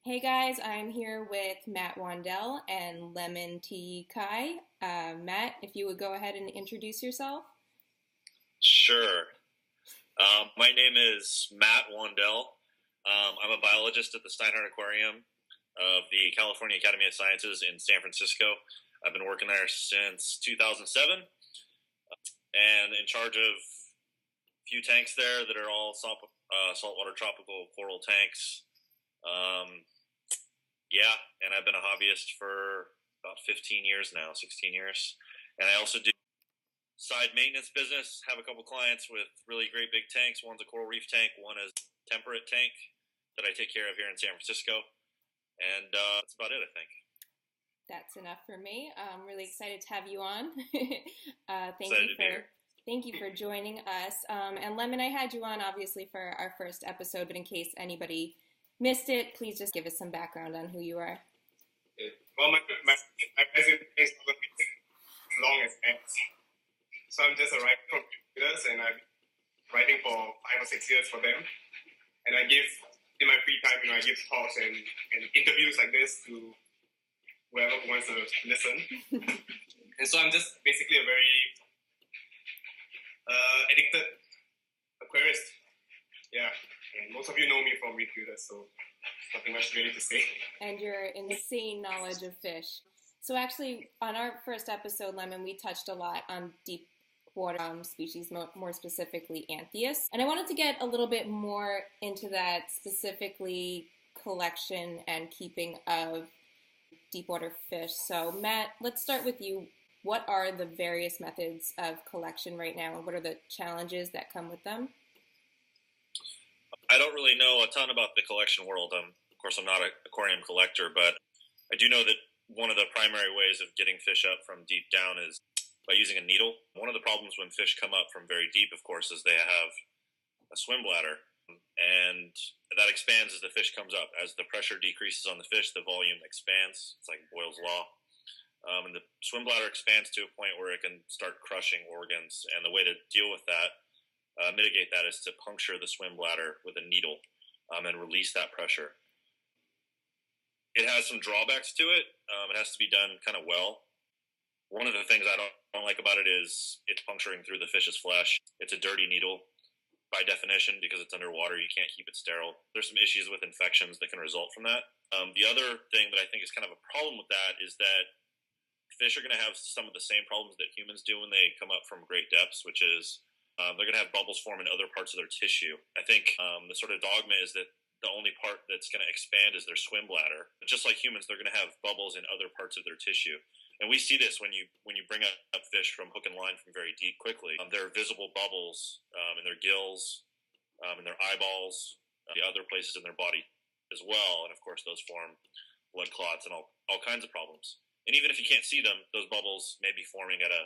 Hey guys, I'm here with Matt Wandell and Lemon Tea Kai. Matt, if you would go ahead and introduce yourself. Sure. My name is Matt Wandell. I'm a biologist at the Steinhart Aquarium of the California Academy of Sciences in San Francisco. I've been working there since 2007 and in charge of a few tanks there that are all saltwater tropical coral tanks. And I've been a hobbyist for about 15 years now, 16 years. And I also do side maintenance business, have a couple clients with really great big tanks. One's a coral reef tank, one is a temperate tank that I take care of here in San Francisco. And that's about it, I think. That's enough for me. I'm really excited to have you on. Thank you for joining us. And Lemon, I had you on obviously for our first episode, but in case anybody missed it, please just give us some background on who you are. Well, my resume is long as X. So I'm just a writer from Reefbuilders, and I'm writing for 5 or 6 years for them. And I give, in my free time, I give talks and interviews like this to whoever wants to listen. And so I'm just basically a very addicted aquarist. Yeah. And most of you know me from Reefbuilders, so nothing much really to say. And your insane knowledge of fish. So actually, on our first episode, Lemon, we touched a lot on deep water species, more specifically Anthias. And I wanted to get a little bit more into that, specifically collection and keeping of deep water fish. So Matt, let's start with you. What are the various methods of collection right now, and what are the challenges that come with them? I don't really know a ton about the collection world. Of course, I'm not an aquarium collector, but I do know that one of the primary ways of getting fish up from deep down is by using a needle. One of the problems when fish come up from very deep, of course, is they have a swim bladder, and that expands as the fish comes up. As the pressure decreases on the fish, the volume expands. It's like Boyle's Law. And the swim bladder expands to a point where it can start crushing organs, and the way to deal with that, mitigate that, is to puncture the swim bladder with a needle and release that pressure. It has some drawbacks to it. It has to be done kind of well. One of the things I don't like about it is it's puncturing through the fish's flesh. It's a dirty needle by definition because it's underwater. You can't keep it sterile. There's some issues with infections that can result from that. The other thing that I think is kind of a problem with that is that fish are going to have some of the same problems that humans do when they come up from great depths, which is they're going to have bubbles form in other parts of their tissue. I think the sort of dogma is that the only part that's going to expand is their swim bladder. But just like humans, they're going to have bubbles in other parts of their tissue. And we see this when you bring up fish from hook and line from very deep quickly. There are visible bubbles in their gills, in their eyeballs, the other places in their body as well. And of course, those form blood clots and all kinds of problems. And even if you can't see them, those bubbles may be forming at a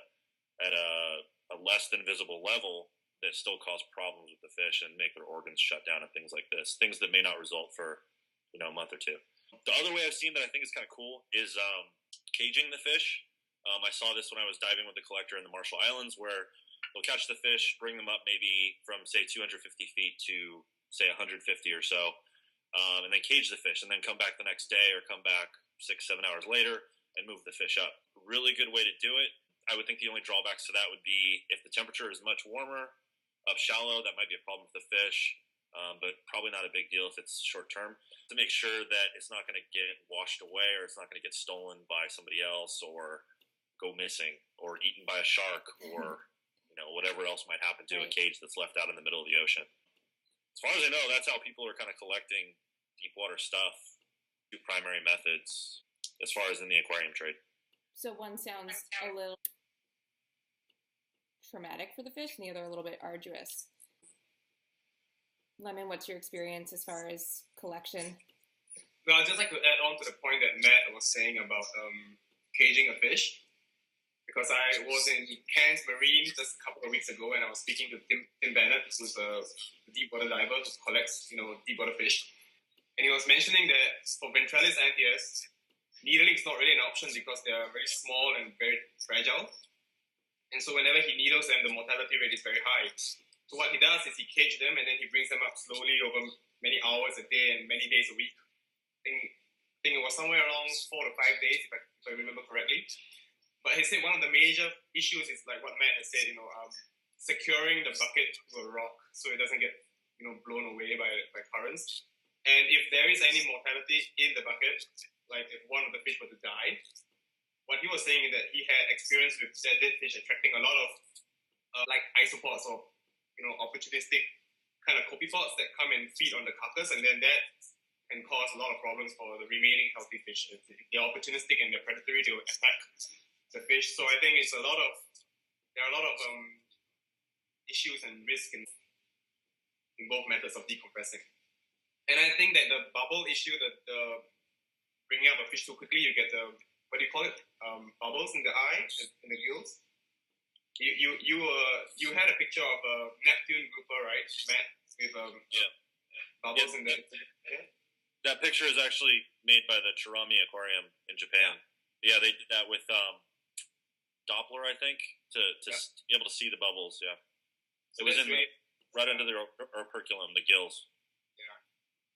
less than visible level that still cause problems with the fish and make their organs shut down and things like this. Things that may not result for a month or two. The other way I've seen that I think is kind of cool is caging the fish. I saw this when I was diving with the collector in the Marshall Islands, where they'll catch the fish, bring them up maybe from say 250 feet to say 150 or so, and then cage the fish, and then come back the next day or come back 6-7 hours later and move the fish up. Really good way to do it. I would think the only drawbacks to that would be if the temperature is much warmer up shallow, that might be a problem with the fish, but probably not a big deal if it's short term. To make sure that it's not going to get washed away or it's not going to get stolen by somebody else or go missing or eaten by a shark or whatever else might happen to a cage that's left out in the middle of the ocean. As far as I know, that's how people are kind of collecting deep water stuff. Two primary methods as far as in the aquarium trade. So one sounds a little traumatic for the fish and the other a little bit arduous. Lemon, what's your experience as far as collection? Well, I'd just like to add on to the point that Matt was saying about caging a fish. Because I was in Cairns Marine just a couple of weeks ago, and I was speaking to Tim Bennett, who's a deep water diver who collects, deep water fish. And he was mentioning that for Ventralis anthias, needling is not really an option because they are very small and very fragile. And so whenever he needles them, the mortality rate is very high. So what he does is he cages them, and then he brings them up slowly over many hours a day and many days a week. think it was somewhere around 4 to 5 days, if I remember correctly. But he said one of the major issues is like what Matt has said, securing the bucket to a rock so it doesn't get, blown away by currents. And if there is any mortality in the bucket, like if one of the fish were to die, what he was saying is that he had experience with dead fish attracting a lot of like isopods or, opportunistic kind of copepods that come and feed on the carcass, and then that can cause a lot of problems for the remaining healthy fish. If they're opportunistic and they're predatory, they will attack the fish. So I think there are a lot of issues and risks in both methods of decompressing. And I think that the bubble issue, the bringing up a fish too quickly, you get the, what do you call it, bubbles in the eye, in the gills. You had a picture of a Neptune grouper, right, Matt, with bubbles in the. Yeah. That picture is actually made by the Chirami Aquarium in Japan. Yeah, they did that with Doppler, I think, to be able to see the bubbles. Yeah, so it was right under the operculum, the gills. Yeah,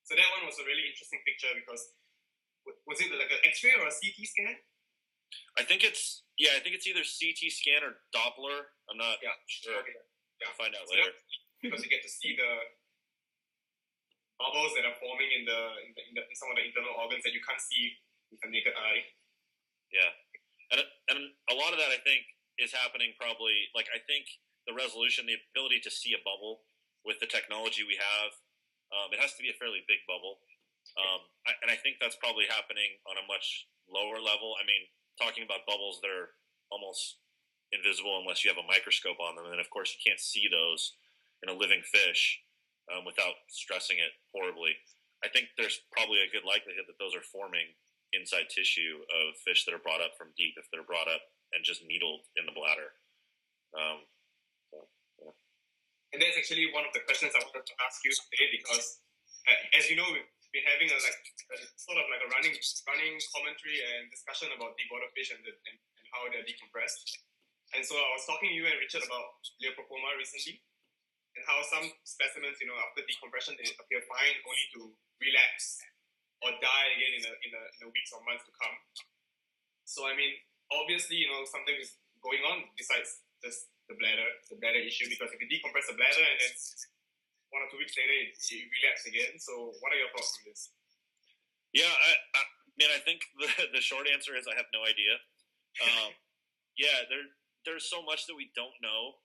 so that one was a really interesting picture because was it like an X-ray or a CT scan? I think it's either CT scan or Doppler. I'm not sure. Okay. Yeah. I'll find out later. Because you get to see the bubbles that are forming in some of the internal organs that you can't see with the naked eye. Yeah, and a lot of that I think is happening probably, like I think the resolution, the ability to see a bubble with the technology we have, it has to be a fairly big bubble, and I think that's probably happening on a much lower level. I mean, talking about bubbles that are almost invisible unless you have a microscope on them, and of course you can't see those in a living fish without stressing it horribly. I think there's probably a good likelihood that those are forming inside tissue of fish that are brought up from deep if they're brought up and just needled in the bladder. And that's actually one of the questions I wanted to ask you today because, as you know, we've been having a running commentary and discussion about deep water fish and how they're decompressed. And so I was talking to you and Richard about Leopropoma recently, and how some specimens, after decompression, they appear fine, only to relapse or die again in the weeks or months to come. So I mean, obviously, something is going on besides just the bladder issue, because if you decompress the bladder and then 1 or 2 weeks later it relapses again. So what are your thoughts on this? Yeah, I think the short answer is I have no idea. There's so much that we don't know.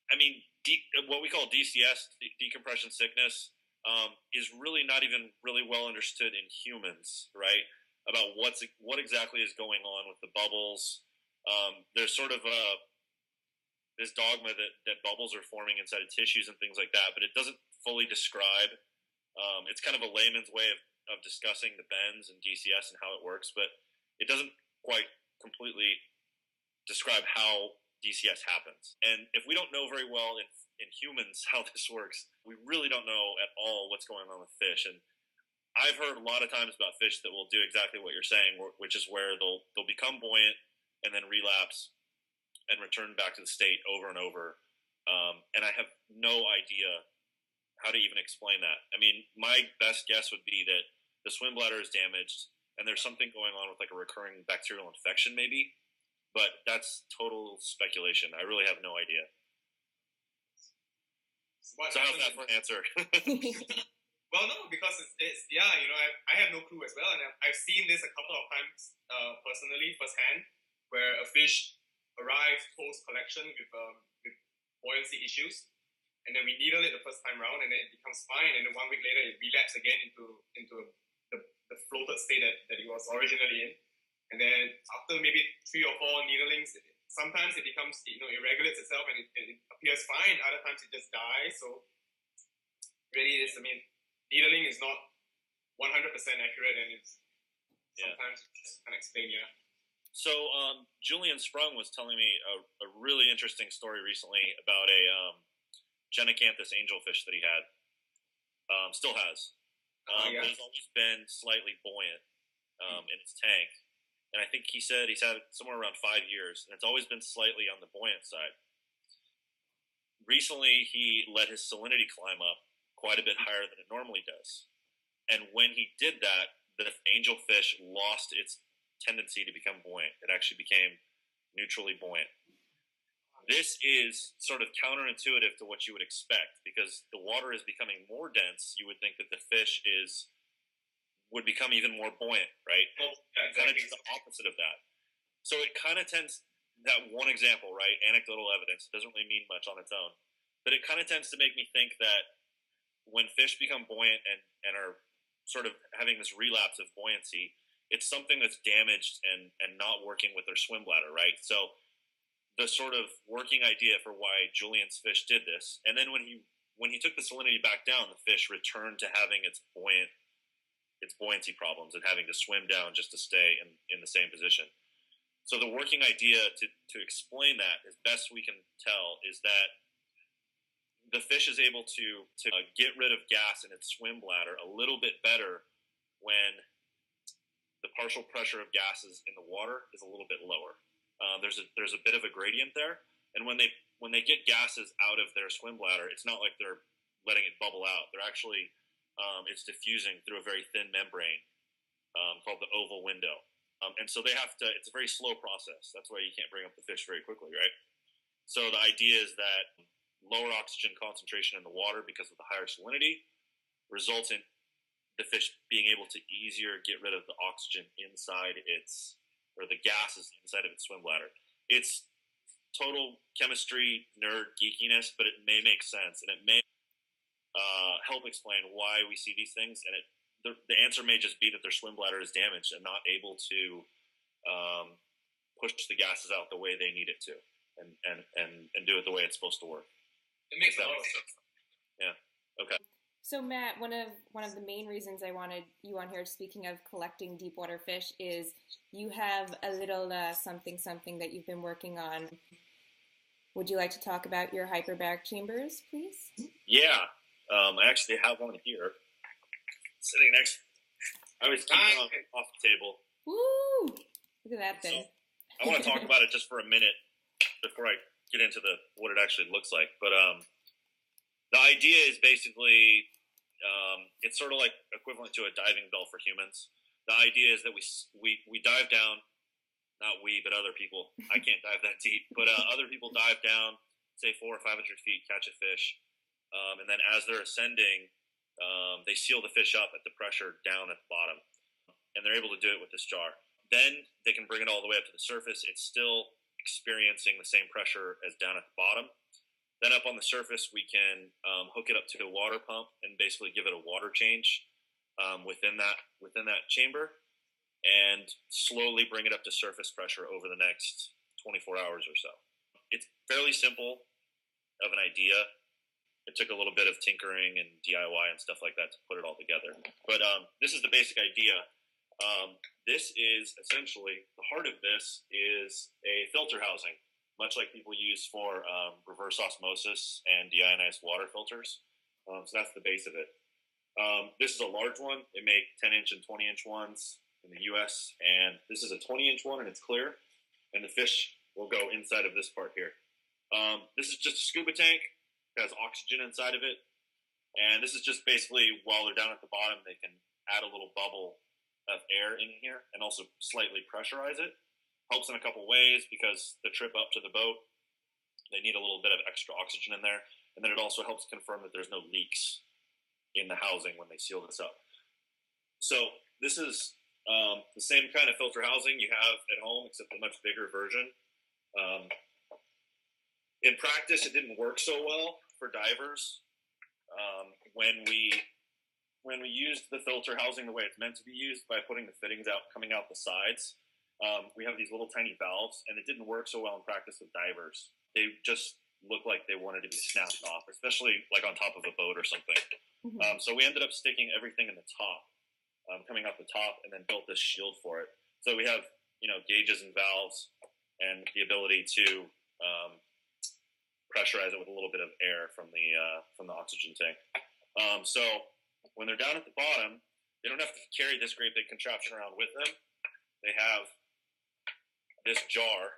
I mean, what we call DCS, decompression sickness, is really not even really well understood in humans, right? About what exactly is going on with the bubbles. There's sort of this dogma that bubbles are forming inside of tissues and things like that, but it doesn't fully describe. It's kind of a layman's way of discussing the bends and DCS and how it works, but it doesn't quite completely describe how DCS happens. And if we don't know very well in humans how this works, we really don't know at all what's going on with fish. And I've heard a lot of times about fish that will do exactly what you're saying, which is where they'll become buoyant and then relapse and return back to the state over and over. And I have no idea how to even explain that. I mean, my best guess would be that the swim bladder is damaged and there's something going on with like a recurring bacterial infection maybe, but that's total speculation. I really have no idea. So how's that for an answer? Well, no, because it's I have no clue as well, and I've seen this a couple of times personally, firsthand, where a fish arrives post-collection with buoyancy issues, and then we needle it the first time round, and then it becomes fine, and then 1 week later it relapses again into the floated state that it was originally in, and then after maybe 3 or 4 needlings, sometimes it becomes it regulates itself and it appears fine. Other times it just dies. So really, needling is not 100% accurate, and it's sometimes just can't explain. Yeah. So Julian Sprung was telling me a really interesting story recently about a Genicanthus angelfish that he had, still has. But it's always been slightly buoyant in its tank. And I think he said he's had it somewhere around 5 years, and it's always been slightly on the buoyant side. Recently, he let his salinity climb up quite a bit higher than it normally does. And when he did that, the angelfish lost its tendency to become buoyant. It actually became neutrally buoyant. This is sort of counterintuitive to what you would expect, because the water is becoming more dense. You would think that the fish would become even more buoyant, right? Oh, yeah, Kind of exactly. the opposite of that. So it kind of tends, that one example, right? Anecdotal evidence doesn't really mean much on its own, but it kind of tends to make me think that when fish become buoyant and are sort of having this relapse of buoyancy, it's something that's damaged and not working with their swim bladder, right? So the sort of working idea for why Julian's fish did this, and then when he took the salinity back down, the fish returned to having its buoyancy problems and having to swim down just to stay in the same position. So the working idea to explain that, as best we can tell, is that the fish is able to get rid of gas in its swim bladder a little bit better when the partial pressure of gases in the water is a little bit lower. There's a bit of a gradient there, and when they get gases out of their swim bladder, it's not like they're letting it bubble out. They're actually it's diffusing through a very thin membrane called the oval window, and so they have to. It's a very slow process. That's why you can't bring up the fish very quickly, right? So the idea is that lower oxygen concentration in the water because of the higher salinity results in the fish being able to easier get rid of the oxygen inside the gases inside of its swim bladder. It's total chemistry nerd geekiness, but it may make sense, and it may help explain why we see these things. And the answer may just be that their swim bladder is damaged and not able to push the gases out the way they need it to, and do it the way it's supposed to work. It makes a lot of sense. Yeah. Okay. So Matt, one of the main reasons I wanted you on here, speaking of collecting deep water fish, is you have a little something that you've been working on. Would you like to talk about your hyperbaric chambers, please? Yeah, I actually have one here, sitting next. I was keeping it off the table. Woo! Look at that thing. So I want to talk about it just for a minute before I get into what it actually looks like. But the idea is basically it's sort of like equivalent to a diving bell for humans. The idea is that we dive down, not we, but other people. I can't dive that deep, but other people dive down, say 400 or 500 feet, catch a fish, and then as they're ascending, they seal the fish up at the pressure down at the bottom, and they're able to do it with this jar. Then they can bring it all the way up to the surface. It's still experiencing the same pressure as down at the bottom. Then up on the surface, we can hook it up to a water pump and basically give it a water change within that chamber, and slowly bring it up to surface pressure over the next 24 hours or so. It's fairly simple of an idea. It took a little bit of tinkering and DIY and stuff like that to put it all together. But this is the basic idea. This is essentially, the heart of this is a filter housing, much like people use for reverse osmosis and deionized water filters. So that's the base of it. This is a large one. They make 10-inch and 20-inch ones in the U.S., and this is a 20-inch one, and it's clear, and the fish will go inside of this part here. This is just a scuba tank. It has oxygen inside of it, and this is just basically, while they're down at the bottom, they can add a little bubble of air in here and also slightly pressurize it. Helps in a couple ways, because the trip up to the boat, they need a little bit of extra oxygen in there, and then it also helps confirm that there's no leaks in the housing when they seal this up. So this is the same kind of filter housing you have at home, except a much bigger version. In practice, it didn't work so well for divers. When we used the filter housing the way it's meant to be used, by putting the fittings out, coming out the sides, we have these little tiny valves, and it didn't work so well in practice with divers. They just looked like they wanted to be snapped off, especially like on top of a boat or something. Mm-hmm. So we ended up sticking everything in the top, coming out the top, and then built this shield for it. So we have, gauges and valves, and the ability to pressurize it with a little bit of air from the oxygen tank. So when they're down at the bottom, they don't have to carry this great big contraption around with them. They have this jar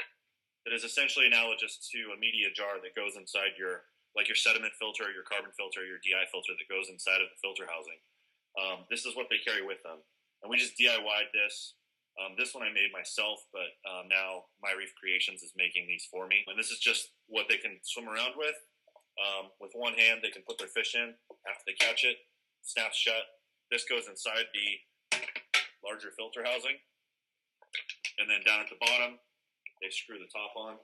that is essentially analogous to a media jar that goes inside your sediment filter, your carbon filter, your DI filter that goes inside of the filter housing. This is what they carry with them. And we just DIY'd this. This one I made myself, but now My Reef Creations is making these for me. And this is just what they can swim around with. With one hand, they can put their fish in. After they catch it, snaps shut. This goes inside the larger filter housing. And then down at the bottom, they screw the top on.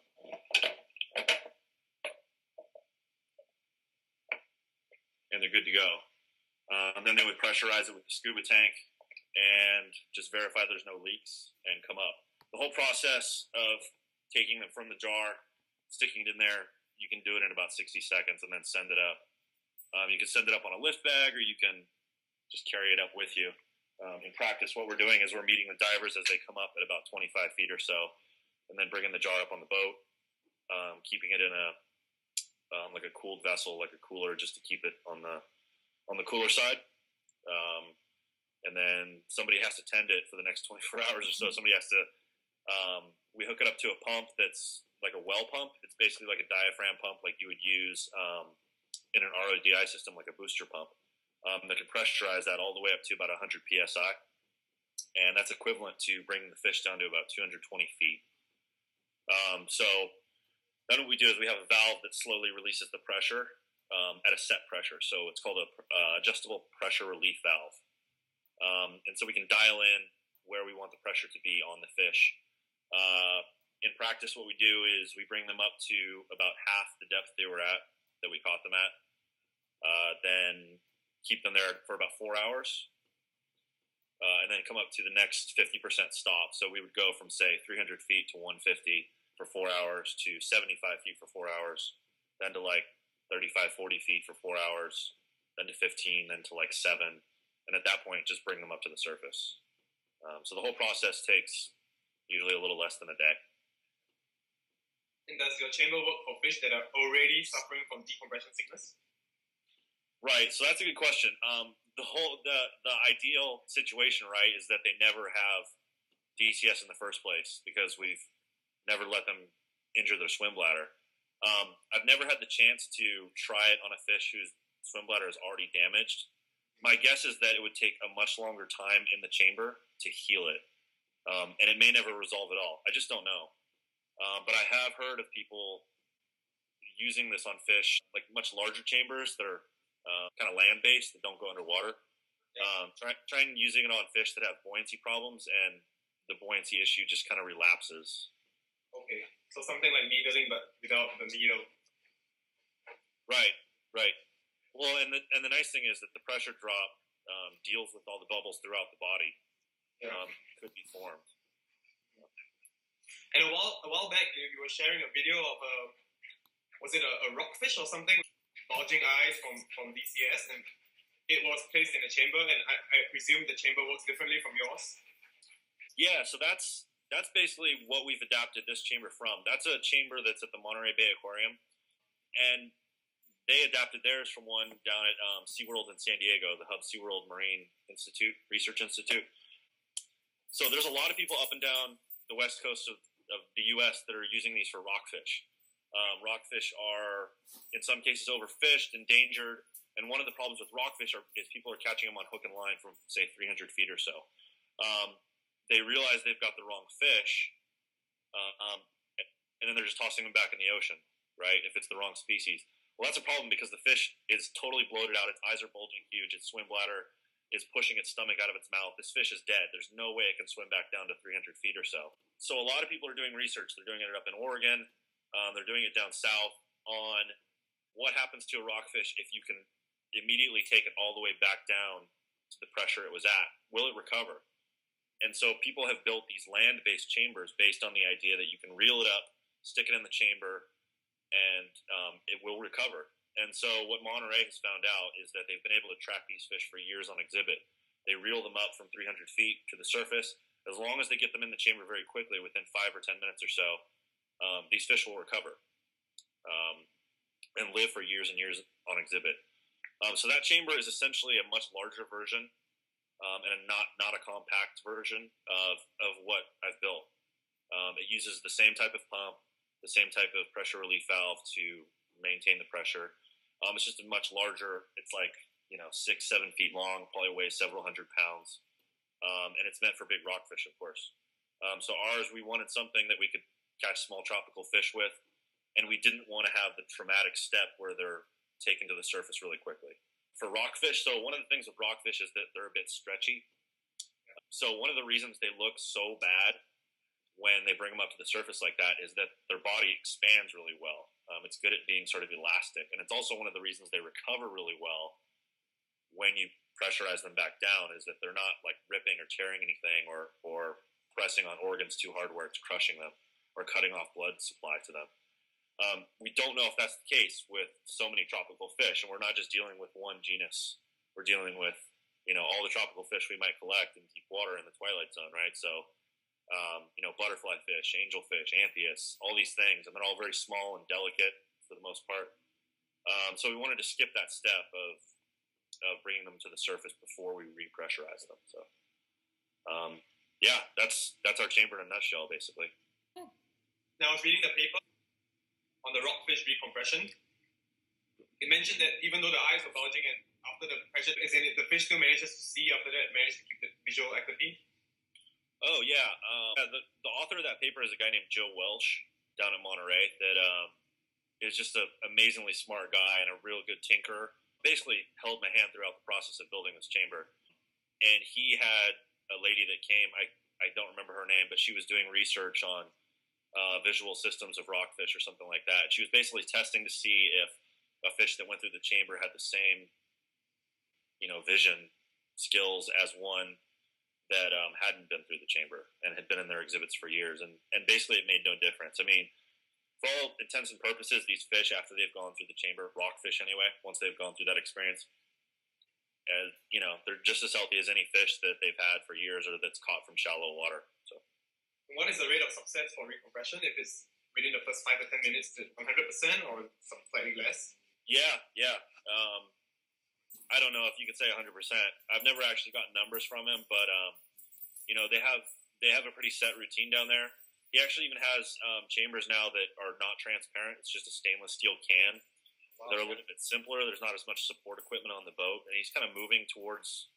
And they're good to go. And then they would pressurize it with the scuba tank and just verify there's no leaks and come up. The whole process of taking them from the jar, sticking it in there, you can do it in about 60 seconds and then send it up. You can send it up on a lift bag, or you can just carry it up with you. In practice, what we're doing is we're meeting the divers as they come up at about 25 feet or so, and then bringing the jar up on the boat, keeping it in a like a cooled vessel, like a cooler, just to keep it on the cooler side. And then somebody has to tend it for the next 24 hours or so. Somebody has to, we hook it up to a pump that's like a well pump. It's basically like a diaphragm pump like you would use in an RODI system, like a booster pump, that can pressurize that all the way up to about 100 PSI. And that's equivalent to bringing the fish down to about 220 feet. So then what we do is we have a valve that slowly releases the pressure at a set pressure. So it's called a adjustable pressure relief valve. And so we can dial in where we want the pressure to be on the fish. In practice, what we do is we bring them up to about half the depth they were at that we caught them at, then keep them there for about 4 hours, and then come up to the next 50% stop. So we would go from, say, 300 feet to 150 for 4 hours, to 75 feet for 4 hours, then to like 35, 40 feet for 4 hours, then to 15, then to like 7. And at that point, just bring them up to the surface. So the whole process takes usually a little less than a day. And does your chamber work for fish that are already suffering from decompression sickness? Right. So that's a good question. The ideal situation, right, is that they never have DCS in the first place because we've never let them injure their swim bladder. I've never had the chance to try it on a fish whose swim bladder is already damaged. My guess is that it would take a much longer time in the chamber to heal it. And it may never resolve at all. I just don't know. But I have heard of people using this on fish, like much larger chambers that are kind of land-based, that don't go underwater. Trying using it on fish that have buoyancy problems, and the buoyancy issue just kind of relapses. Okay, so something like needling, but without the needle. Right. Well, and the nice thing is that the pressure drop deals with all the bubbles throughout the body. Could be formed. And a while back, you were sharing a video of was it a rockfish or something, bulging eyes from DCS, and it was placed in a chamber, and I presume the chamber works differently from yours? Yeah, so that's basically what we've adapted this chamber from. That's a chamber that's at the Monterey Bay Aquarium, and they adapted theirs from one down at SeaWorld in San Diego, the Hub SeaWorld Marine Research Institute. So there's a lot of people up and down the west coast of the U.S. that are using these for rockfish. Rockfish are, in some cases, overfished, endangered, and one of the problems with rockfish is people are catching them on hook and line from, say, 300 feet or so. They realize they've got the wrong fish, and then they're just tossing them back in the ocean, right, if it's the wrong species. Well, that's a problem because the fish is totally bloated out. Its eyes are bulging huge. Its swim bladder is pushing its stomach out of its mouth. This fish is dead. There's no way it can swim back down to 300 feet or so. So a lot of people are doing research. They're doing it up in Oregon. They're doing it down south on what happens to a rockfish if you can immediately take it all the way back down to the pressure it was at. Will it recover? And so people have built these land-based chambers based on the idea that you can reel it up, stick it in the chamber, and it will recover. And so what Monterey has found out is that they've been able to track these fish for years on exhibit. They reel them up from 300 feet to the surface. As long as they get them in the chamber very quickly, within 5 or 10 minutes or so, these fish will recover and live for years and years on exhibit. So that chamber is essentially a much larger version and not a compact version of what I've built. It uses the same type of pump, the same type of pressure relief valve to maintain the pressure. It's just a much larger, it's like 6-7 feet long, probably weighs several hundred pounds. And it's meant for big rockfish, of course. So ours, we wanted something that we could catch small tropical fish with, and we didn't want to have the traumatic step where they're taken to the surface really quickly. For rockfish, so one of the things with rockfish is that they're a bit stretchy. So one of the reasons they look so bad when they bring them up to the surface like that is that their body expands really well. It's good at being sort of elastic, and it's also one of the reasons they recover really well when you pressurize them back down, is that they're not like ripping or tearing anything or pressing on organs too hard where it's crushing them or cutting off blood supply to them. We don't know if that's the case with so many tropical fish, and we're not just dealing with one genus. We're dealing with, all the tropical fish we might collect in deep water in the twilight zone, right? So, butterfly fish, angelfish, anthias, all these things, and they're all very small and delicate for the most part. So we wanted to skip that step of bringing them to the surface before we repressurize them. So, that's our chamber in a nutshell, basically. Now, I was reading the paper on the rockfish decompression. It mentioned that even though the eyes were bulging and after the pressure is in it, the fish still manages to see after that, managed to keep the visual acuity. Oh, yeah. The author of that paper is a guy named Joe Welsh down in Monterey that is just an amazingly smart guy and a real good tinkerer. Basically held my hand throughout the process of building this chamber. And he had a lady that came, I don't remember her name, but she was doing research on visual systems of rockfish or something like that. She was basically testing to see if a fish that went through the chamber had the same, vision skills as one that hadn't been through the chamber and had been in their exhibits for years. And basically it made no difference. I mean, for all intents and purposes, these fish, after they've gone through the chamber, rockfish anyway, once they've gone through that experience, they're just as healthy as any fish that they've had for years or that's caught from shallow water. So, what is the rate of success for recompression if it's within the first 5 to 10 minutes to 100% or slightly less? Yeah. I don't know if you could say 100%. I've never actually gotten numbers from him, but they have a pretty set routine down there. He actually even has chambers now that are not transparent. It's just a stainless steel can. Wow. They're a little bit simpler. There's not as much support equipment on the boat, and he's kind of moving towards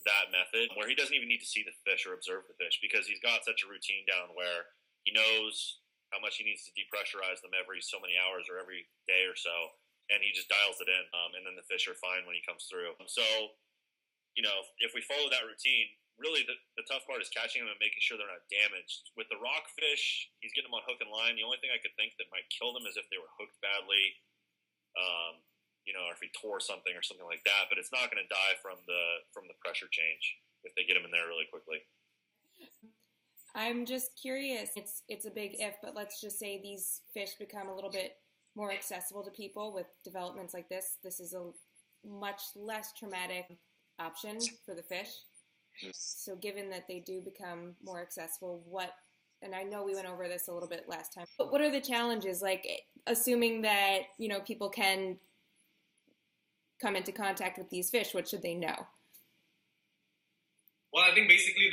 that method where he doesn't even need to see the fish or observe the fish because he's got such a routine down where he knows how much he needs to depressurize them every so many hours or every day or so, and he just dials it in, and then the fish are fine when he comes through. So, if we follow that routine, really the tough part is catching them and making sure they're not damaged. With the rockfish, he's getting them on hook and line. The only thing I could think that might kill them is if they were hooked badly, or if he tore something or something like that. But it's not going to die from the pressure change if they get them in there really quickly. I'm just curious. It's a big if, but let's just say these fish become a little bit more accessible to people with developments like this. This is a much less traumatic option for the fish. So given that they do become more accessible, and I know we went over this a little bit last time, but what are the challenges? Like, assuming that, people can come into contact with these fish, what should they know? Well, I think basically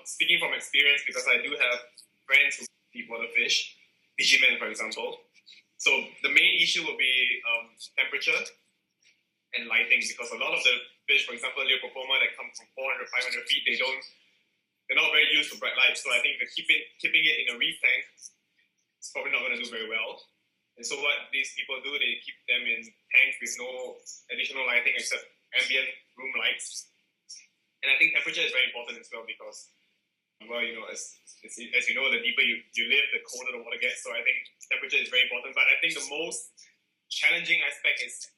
speaking from experience, because I do have friends who deep water fish, fishermen, for example. So the main issue will be temperature and lighting, because a lot of the fish, for example, Leopopoma that come from 400, 500 feet, they're not very used to bright light. So I think keeping it in a reef tank is probably not going to do very well. And so what these people do, they keep them in tanks with no additional lighting except ambient room lights. And I think temperature is very important as well because, as you know, the deeper you live, the colder the water gets. So I think temperature is very important. But I think the most challenging aspect is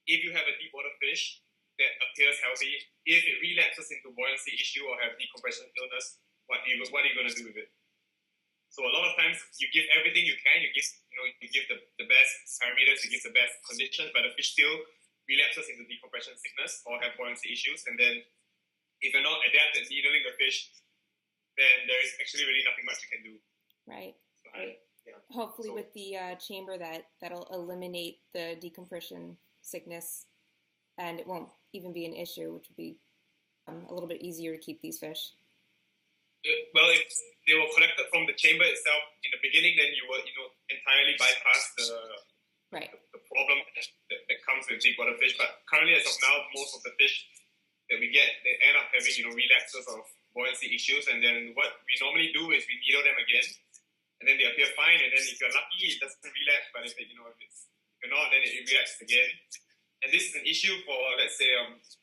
if you have a deep water fish that appears healthy, if it relapses into buoyancy issue or have decompression illness, what are you going to do with it? So a lot of times you give everything you can, you give the best parameters, you give the best conditions, but the fish still relapses into decompression sickness or have buoyancy issues. And then if you're not adept at needling the fish, then there is actually really nothing much you can do. Right. So, Hopefully with the chamber that'll eliminate the decompression sickness and it won't even be an issue, which would be a little bit easier to keep these fish. Well, if they were collected from the chamber itself in the beginning, then you will, entirely bypass the Right. the problem that comes with deep water fish. But currently, as of now, most of the fish that we get, they end up having, relapses of buoyancy issues. And then what we normally do is we needle them again, and then they appear fine. And then if you're lucky, it doesn't relapse. But if you're not, then it relapses again. And this is an issue for, let's say,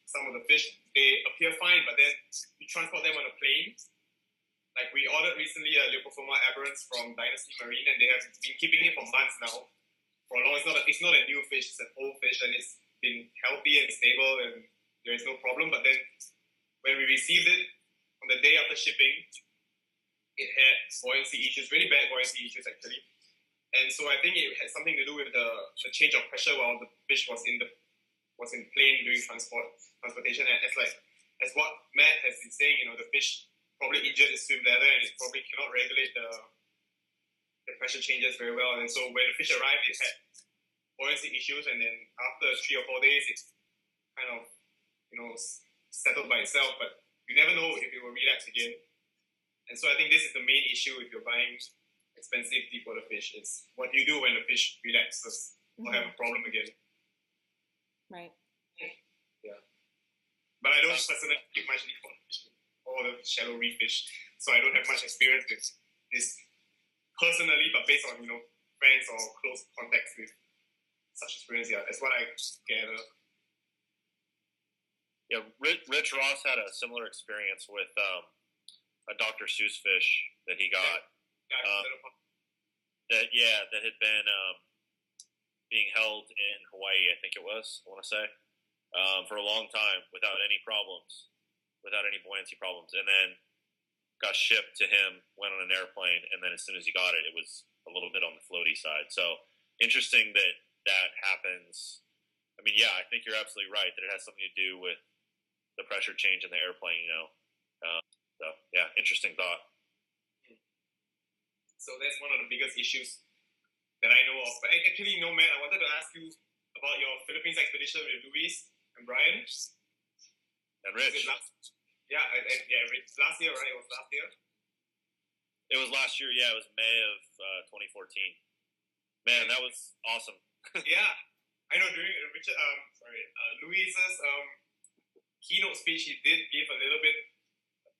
some of the fish. They appear fine, but then we transport them on a plane. Like we ordered recently a Leucophoma aberrans from Dynasty Marine, and they have been keeping it for months now. For long, it's not a new fish; it's an old fish, and it's been healthy and stable, and there is no problem. But then, when we received it on the day after shipping, it had buoyancy issues, really bad buoyancy issues actually. And so I think it had something to do with the change of pressure while the fish was in plane during transportation. And as what Matt has been saying, the fish probably injured its swim bladder, and it probably cannot regulate the pressure changes very well. And so when the fish arrived, it had buoyancy issues, and then after 3 or 4 days, it's kind of, settled by itself, but you never know if it will relapse again. And so I think this is the main issue if you're buying expensive deep water fish, is what do you do when the fish relapses or have a problem again. Right. Yeah. But I don't personally keep much deep water fish or the shallow reef fish, so I don't have much experience with this personally, but based on, friends or close contacts with such experience, yeah, that's what I gather. Yeah, Rich Ross had a similar experience with a Dr. Seuss fish that he got. That had been being held in Hawaii, I think it was, I want to say, for a long time without any problems, without any buoyancy problems, and then got shipped to him, went on an airplane, and then as soon as he got it, it was a little bit on the floaty side. So interesting that happens. I mean, yeah, I think you're absolutely right that it has something to do with the pressure change in the airplane, So, yeah, interesting thought. So that's one of the biggest issues that I know of. But actually, Matt, I wanted to ask you about your Philippines expedition with Luis and Brian. And Rich. Rich. Last year, right? It was last year? It was last year, yeah. It was May of 2014. Man, that was awesome. Yeah. I know during Luis's keynote speech, he did give a little bit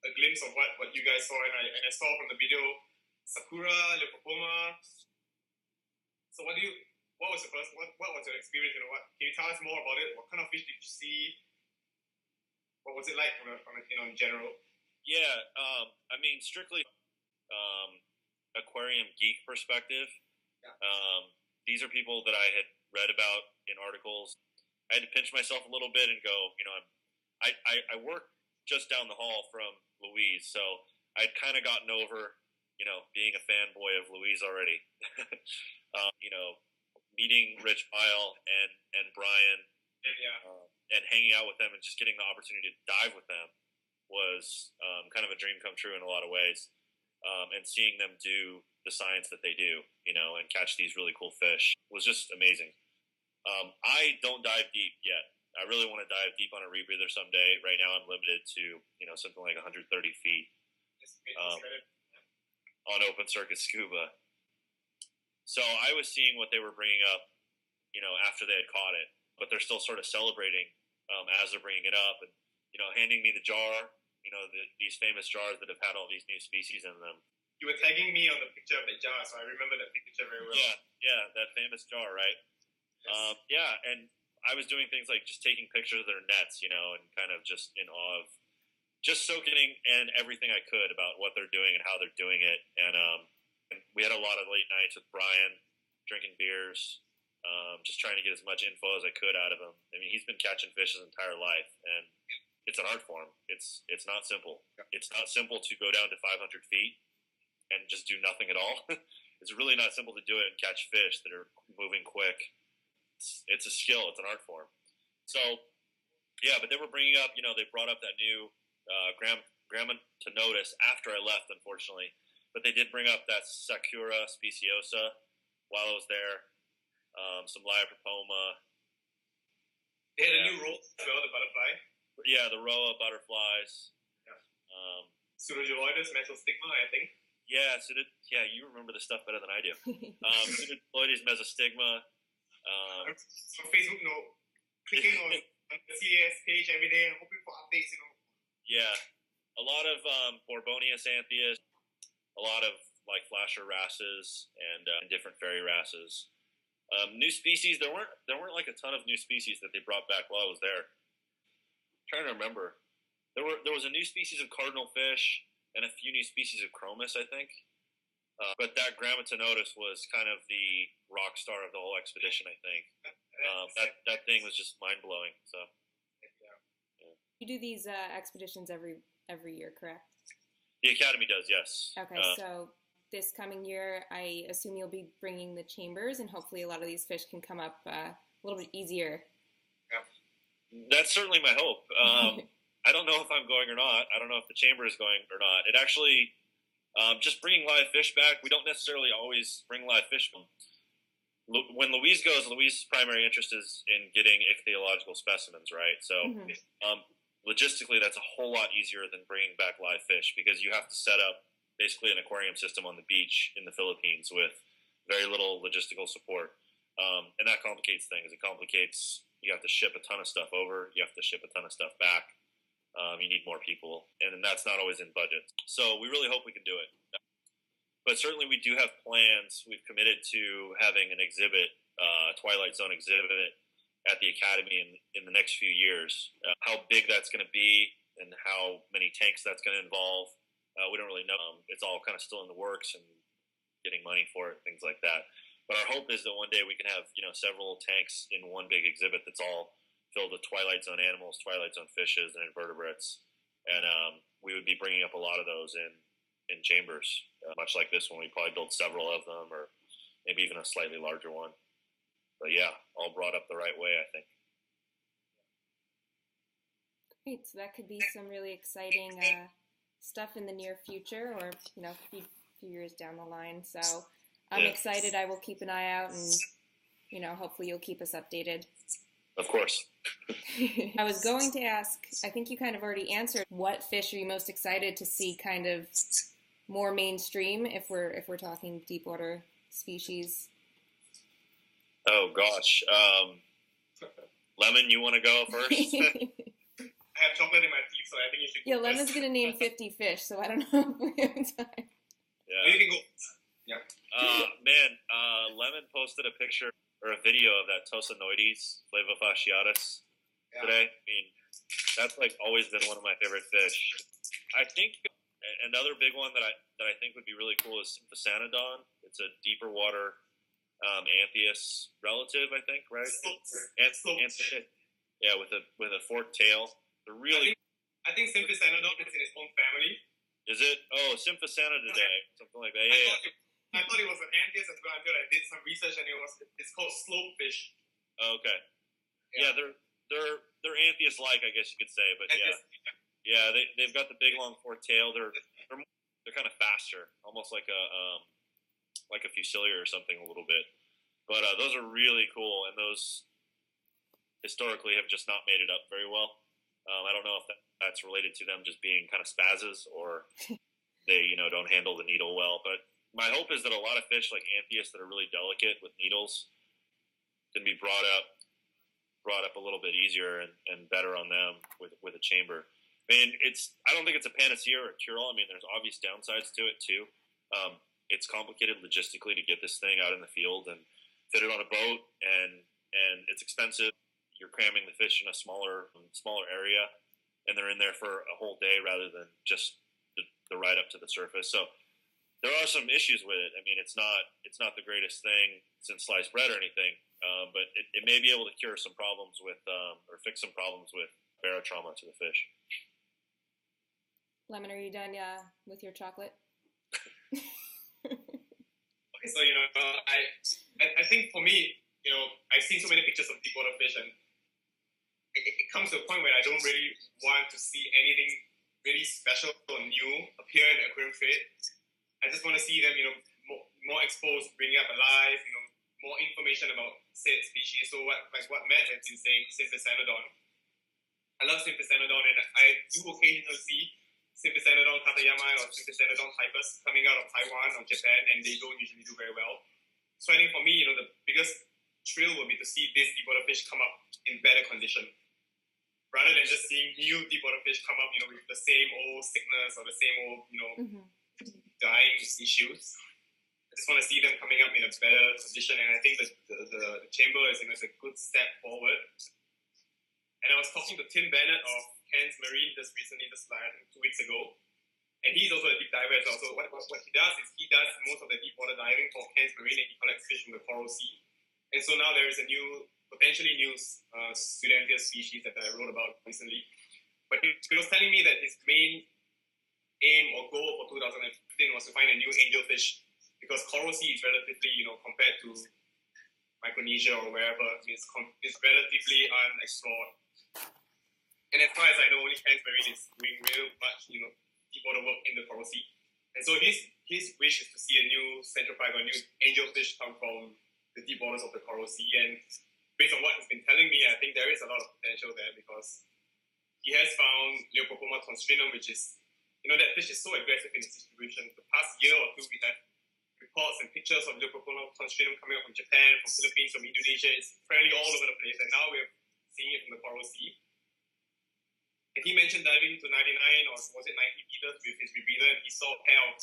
a glimpse of what you guys saw, and I saw from the video Sakura, Leucophoma. So what was your experience? Can you tell us more about it? What kind of fish did you see? What was it like in general? Yeah, I mean, strictly aquarium geek perspective. Yeah. These are people that I had read about in articles. I had to pinch myself a little bit and go, I work just down the hall from Louise, so I'd kind of gotten over, being a fanboy of Louise already. Meeting Rich Pyle and Brian, and hanging out with them and just getting the opportunity to dive with them was kind of a dream come true in a lot of ways. And seeing them do the science that they do, and catch these really cool fish was just amazing. I don't dive deep yet. I really want to dive deep on a rebreather someday. Right now I'm limited to, something like 130 feet on open circuit scuba. So I was seeing what they were bringing up, after they had caught it, but they're still sort of celebrating as they're bringing it up and, handing me the jar, these famous jars that have had all these new species in them. You were tagging me on the picture of the jar, so I remember that picture very well. Yeah, that famous jar, right? Yes. And I was doing things like just taking pictures of their nets, and kind of just in awe of just soaking in everything I could about what they're doing and how they're doing it. And we had a lot of late nights with Brian, drinking beers, just trying to get as much info as I could out of him. I mean, he's been catching fish his entire life, and it's an art form. It's not simple. It's not simple to go down to 500 feet and just do nothing at all. It's really not simple to do it and catch fish that are moving quick. It's a skill. It's an art form. So, yeah, but they were bringing up, they brought up that new Grandma to notice after I left, unfortunately. But they did bring up that Sakura speciosa while I was there. Some Liopropoma. They had a new roll as well, the butterfly. Yeah, the Roa butterflies. Yeah. Pseudogeloides mesostigma, I think. Yeah, you remember the stuff better than I do. Pseudogeloides mesostigma. On Facebook, clicking on the CAS page every day and hoping for updates, Yeah, a lot of Borbonius anthias, a lot of like flasher wrasses and different fairy wrasses. New species, there weren't like a ton of new species that they brought back while I was there. I'm trying to remember. There was a new species of cardinal fish and a few new species of chromis, I think. But that Grammatinotus was kind of the rock star of the whole expedition, I think. That thing was just mind blowing. So, yeah. You do these expeditions every year, correct? The Academy does, yes. Okay, so this coming year, I assume you'll be bringing the chambers, and hopefully a lot of these fish can come up a little bit easier. Yeah. That's certainly my hope. I don't know if I'm going or not. I don't know if the chamber is going or not. It actually, just bringing live fish back, we don't necessarily always bring live fish. When Louise goes, Louise's primary interest is in getting ichthyological specimens, right? So logistically, that's a whole lot easier than bringing back live fish because you have to set up basically an aquarium system on the beach in the Philippines with very little logistical support. And that complicates things. It complicates, you have to ship a ton of stuff over, you have to ship a ton of stuff back. You need more people, and that's not always in budget. So we really hope we can do it. But certainly we do have plans. We've committed to having an exhibit, Twilight Zone exhibit at the Academy in the next few years. How big that's going to be and how many tanks that's going to involve, we don't really know. It's all kind of still in the works and getting money for it, things like that. But our hope is that one day we can have, several tanks in one big exhibit that's all filled with Twilight Zone animals, Twilight Zone fishes, and invertebrates. And we would be bringing up a lot of those in chambers, much like this one. We probably built several of them, or maybe even a slightly larger one. But yeah, all brought up the right way, I think. Great, so that could be some really exciting stuff in the near future, or a few years down the line. So I'm excited. I will keep an eye out, and hopefully you'll keep us updated. Of course. I was going to ask, I think you kind of already answered, what fish are you most excited to see kind of more mainstream if we're talking deep water species? Oh gosh. Lemon, you want to go first? I have chocolate in my teeth, so I think you should go Lemon's first. going to name 50 fish, so I don't know if we have time. Yeah. You can go. Yeah. Lemon posted a picture or a video of that Tosanoides flavofasciatus today. I mean, that's like always been one of my favorite fish. I think another big one that I think would be really cool is Symphosanodon. It's a deeper water Anthias relative, I think, right? Yeah, with a forked tail. They're really. I think Symphosanodon is in its own family. Is it? Oh, Symphosanodidae, something like that. Yeah. I thought it was an Anthias as well until I did some research, and it's called slopefish. Oh, okay. Yeah, they're Anthias-like, I guess you could say, but yeah, they've got the big long forked tail. They're kind of faster, almost like a Fusilia or something a little bit. But those are really cool, and those historically have just not made it up very well. I don't know if that's related to them just being kind of spazzes, or they don't handle the needle well. But my hope is that a lot of fish like Anthias that are really delicate with needles can be brought up a little bit easier and better on them with a chamber. I mean, I don't think it's a panacea or a cure-all. I mean, there's obvious downsides to it too. It's complicated logistically to get this thing out in the field and fit it on a boat, and it's expensive. You're cramming the fish in a smaller area, and they're in there for a whole day rather than just the ride up to the surface. So there are some issues with it. I mean, it's not the greatest thing since sliced bread or anything, but it may be able to cure some problems with or fix some problems with barotrauma to the fish. Lemon, are you done with your chocolate? Okay, so I think for me, I've seen so many pictures of deep water fish, and it comes to a point where I don't really want to see anything really special or new appear in the aquarium trade. I just want to see them, more exposed, bringing up alive, more information about said species. So what Matt has been saying, Symphosanodon. I love Symphosanodon, and I do occasionally see Symphosanodon katayama or Symphosanodon coming out of Taiwan or Japan, and they don't usually do very well. So I think for me, the biggest thrill would be to see this deep water fish come up in better condition, rather than just seeing new deep water fish come up, with the same old sickness or the same old, dying issues. I just want to see them coming up in a better condition, and I think that the chamber is a good step forward. And I was talking to Tim Bennett of Cairns Marine just recently, I think 2 weeks ago, and he's also a deep diver as well. So what he does is he does most of the deep water diving for Cairns Marine, and he collects fish from the Coral Sea. And so now there is a potentially new Pseudanthus species that I wrote about recently. But he was telling me that his main aim or goal for 2015 was to find a new angelfish, because Coral Sea is relatively, compared to Micronesia or wherever, is relatively unexplored. And as far as I know, only Cairns Marine is doing real much, deep water work in the Coral Sea. And so his wish is to see a new centrophyte or new angelfish come from the deep waters of the Coral Sea. And based on what he's been telling me, I think there is a lot of potential there, because he has found Leucophoma constrinum, which is, that fish is so aggressive in its distribution. The past year or two, we have reports and pictures of Leucophoma constrinum coming up from Japan, from Philippines, from Indonesia. It's fairly all over the place, and now we're seeing it from the Coral Sea. And he mentioned diving to 99 or was it 90 meters with his rebreather, and he saw a pair of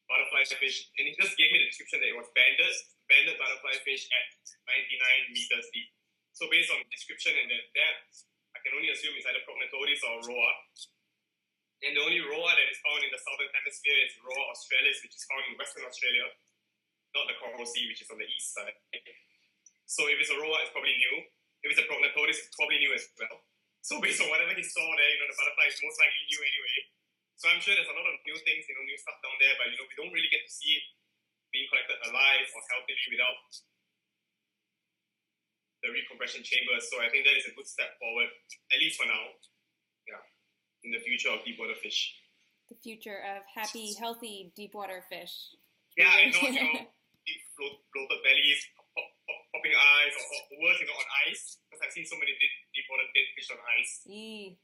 butterfly fish, and he just gave me the description that it was banded butterfly fish at 99 meters deep. So based on the description and that depth, I can only assume it's either Prognathodis or Roa. And the only Roa that is found in the southern hemisphere is Roa australis, which is found in Western Australia, not the Coral Sea, which is on the east side. So if it's a Roa, it's probably new. If it's a Prognathodis, it's probably new as well. So based on whatever he saw there, the butterfly is most likely new anyway. So I'm sure there's a lot of new things, new stuff down there, but we don't really get to see it being collected alive or healthily without the recompression chambers. So I think that is a good step forward, at least for now. Yeah, in the future of deep water fish. The future of happy, healthy deep water fish. Yeah, and not deep floated bellies, popping eyes, or worse, on ice. Because I've seen so many deep water dead fish on ice.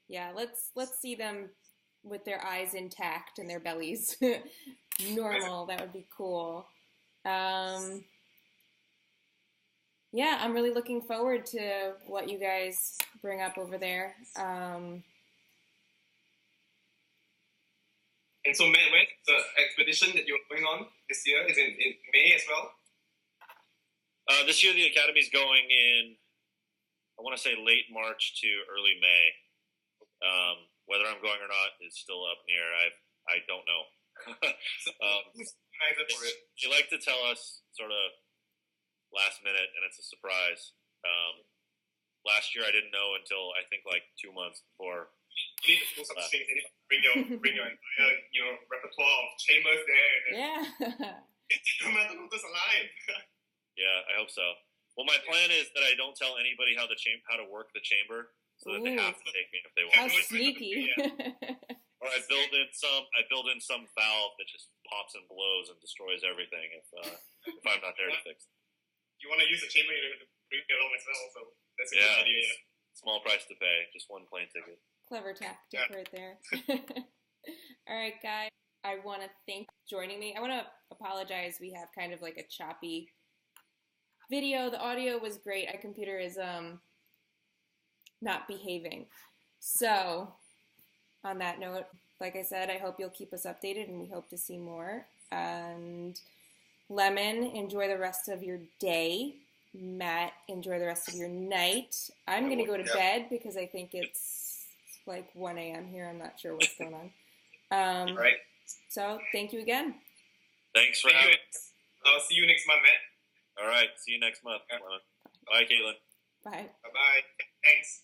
Yeah, let's see them with their eyes intact and their bellies normal. That would be cool. Yeah, I'm really looking forward to what you guys bring up over there. And so, Matt, when's the expedition that you're going on this year? Is it in May as well? This year, the Academy's going in, I want to say late March to early May. Whether I'm going or not is still up in the air. I don't know. They like to tell us sort of last minute, and it's a surprise. Last year, I didn't know until I think like 2 months before. You need to pull some strings. You need to bring your entire repertoire of chambers there. And get Decompression alive. Yeah, I hope so. Well, my plan is that I don't tell anybody how to work the chamber, so that they have to take me if they want. How sneaky! Or I build in some valve that just pops and blows and destroys everything if I'm not there to fix it. You want to use the chamber, you have to bring it along as well. So that's a good idea. Yeah. Small price to pay, just one plane ticket. Clever tactic right there. All right, guys. I want to thank you for joining me. I want to apologize. We have kind of like a choppy video. The audio was great. Our computer is not behaving. So, on that note, like I said, I hope you'll keep us updated, and we hope to see more. And Lemon, enjoy the rest of your day. Matt, enjoy the rest of your night. I'm going to go to bed because I think it's like 1 a.m. here. I'm not sure what's going on. Right. So, thank you again. Thanks for having me. I'll see you next month, Matt. All right. See you next month. Bye, Caitlin. Bye. Bye-bye. Thanks.